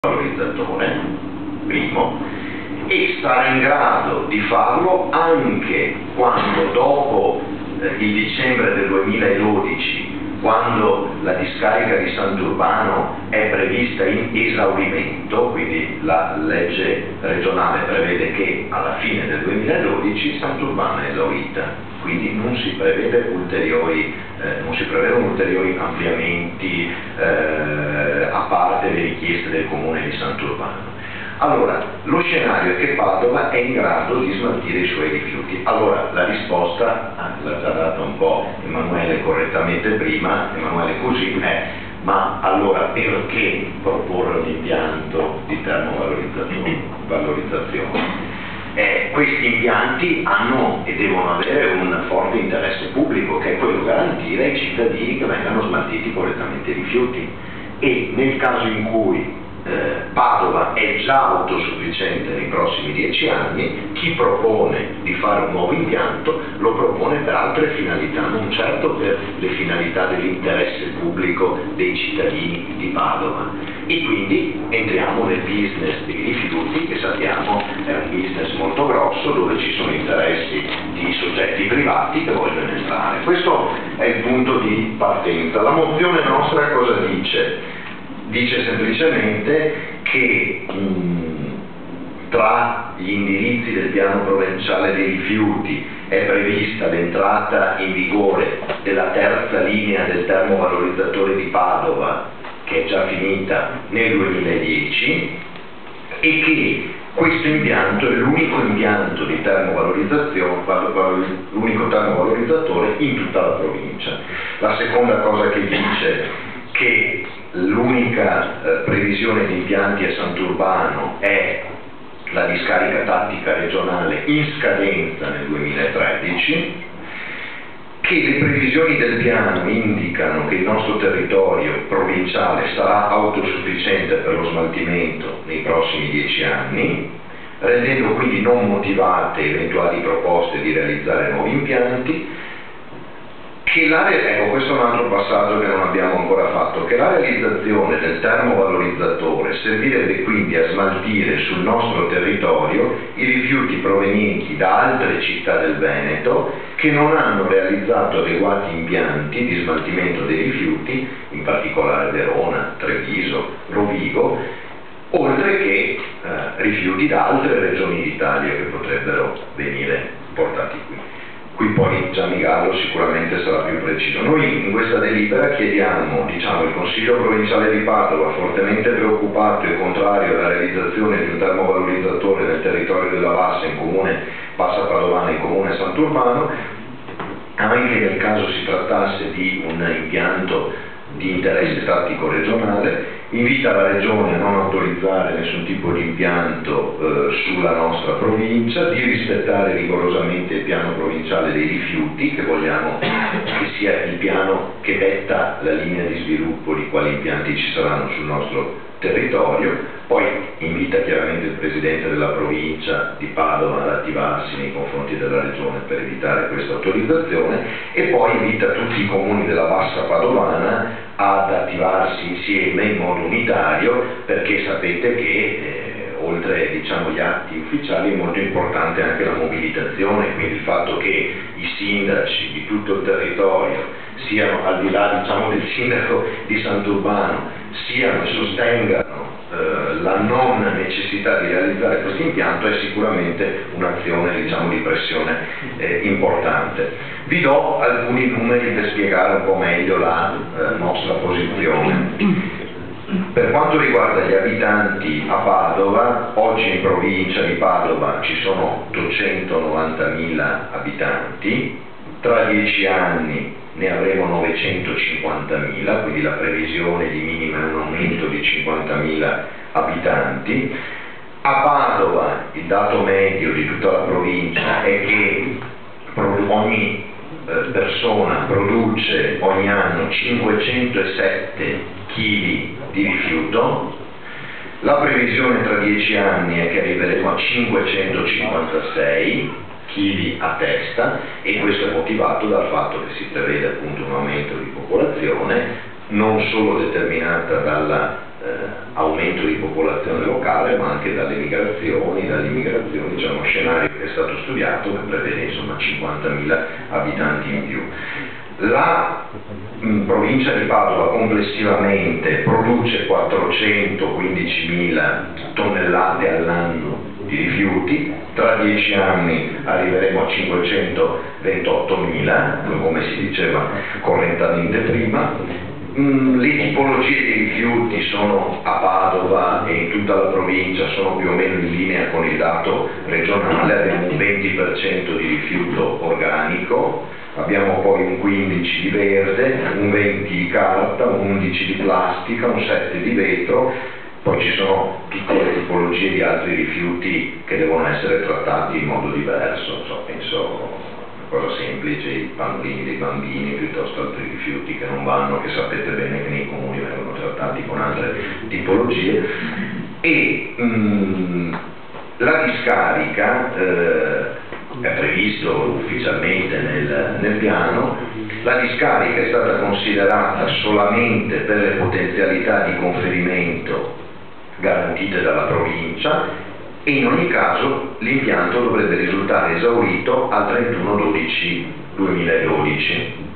valorizzatore, primo, e sarà in grado di farlo anche quando dopo il dicembre del 2012, quando la discarica di Sant'Urbano è prevista in esaurimento, quindi la legge regionale prevede che alla fine del 2012 Sant'Urbano è esaurita, quindi non si prevedono ulteriori ampliamenti a parte le richieste del comune di Sant'Urbano. Allora, lo scenario è che Padova è in grado di smaltire i suoi rifiuti. Allora, la risposta, l'ha già data un po' Emanuele correttamente prima, Emanuele così è: ma allora perché proporre un impianto di termovalorizzazione? Questi impianti hanno e devono avere un forte interesse pubblico, che è quello di garantire ai cittadini che vengano smaltiti correttamente i rifiuti, e nel caso in cui Padova è già autosufficiente nei prossimi 10 anni, chi propone di fare un nuovo impianto lo propone per altre finalità, non certo per le finalità dell'interesse pubblico dei cittadini di Padova. E quindi entriamo nel business dei rifiuti, che sappiamo è un business molto grosso, dove ci sono interessi di soggetti privati che vogliono entrare. Questo è il punto di partenza. La mozione nostra cosa dice? Dice semplicemente che tra gli indirizzi del piano provinciale dei rifiuti è prevista l'entrata in vigore della terza linea del termovalorizzatore di Padova, che è già finita nel 2010, e che questo impianto è l'unico impianto di termovalorizzazione, l'unico termovalorizzatore in tutta la provincia. La seconda cosa che dice che l'unica previsione di impianti a Sant'Urbano è la discarica tattica regionale in scadenza nel 2013, che le previsioni del piano indicano che il nostro territorio provinciale sarà autosufficiente per lo smaltimento nei prossimi 10 anni, rendendo quindi non motivate eventuali proposte di realizzare nuovi impianti. Ecco, questo è un altro passaggio che non abbiamo ancora fatto, che la realizzazione del termovalorizzatore servirebbe quindi a smaltire sul nostro territorio i rifiuti provenienti da altre città del Veneto che non hanno realizzato adeguati impianti di smaltimento dei rifiuti, in particolare Verona, Treviso, Rovigo, oltre che rifiuti da altre regioni d'Italia che potrebbero venire portati qui. Qui poi Gianni Gallo sicuramente sarà più preciso. Noi in questa delibera chiediamo, il Consiglio Provinciale di Padova, fortemente preoccupato e contrario alla realizzazione di un termovalorizzatore nel territorio della Bassa, in comune Bassa Padovana, in comune Sant'Urbano, anche nel caso si trattasse di un impianto di interesse tattico regionale, invita la Regione a non autorizzare nessun tipo di impianto sulla nostra provincia, di rispettare rigorosamente il piano provinciale dei rifiuti, che vogliamo che sia il piano che detta la linea di sviluppo di quali impianti ci saranno sul nostro territorio. Poi invita chiaramente il Presidente della provincia di Padova ad attivarsi nei confronti della Regione per evitare questa autorizzazione, e poi invita tutti i comuni della Bassa Padovana ad attivarsi insieme in modo unitario, perché sapete che oltre gli atti ufficiali è molto importante anche la mobilitazione, quindi il fatto che i sindaci di tutto il territorio siano, al di là del sindaco di Sant'Urbano, siano e sostengano la non necessità di realizzare questo impianto è sicuramente un'azione di pressione importante. Vi do alcuni numeri per spiegare un po' meglio la nostra posizione. Per quanto riguarda gli abitanti a Padova, oggi in provincia di Padova ci sono 890.000 abitanti, tra 10 anni ne avremo 950.000, quindi la previsione di minima è un aumento di 50.000 abitanti. A Padova il dato medio di tutta la provincia è che ogni persona produce ogni anno 507 kg di rifiuto. La previsione tra 10 anni è che arriveremo a 556 kg a testa, e questo è motivato dal fatto che si prevede appunto un aumento di popolazione, non solo determinata dall'aumento di popolazione locale, ma anche dalle dall'immigrazione. C'è uno scenario che è stato studiato che prevede insomma 50.000 abitanti in più. La provincia di Padova complessivamente produce 415.000 tonnellate all'anno di rifiuti, tra 10 anni arriveremo a 528.000, come si diceva correntemente prima. Le tipologie di rifiuti sono a Padova e in tutta la provincia sono più o meno in linea con il dato regionale, abbiamo un 20% di rifiuto organico, abbiamo poi un 15 di verde, un 20 di carta, un 11 di plastica, un 7 di vetro, poi ci sono piccole tipologie di altri rifiuti che devono essere trattati in modo diverso, penso cosa semplice, i pannolini dei bambini piuttosto altri rifiuti che non vanno, che sapete bene che nei comuni vengono trattati con altre tipologie. E la discarica è previsto ufficialmente nel piano, la discarica è stata considerata solamente per le potenzialità di conferimento garantite dalla provincia e in ogni caso l'impianto dovrebbe risultare esaurito al 31/12/2012.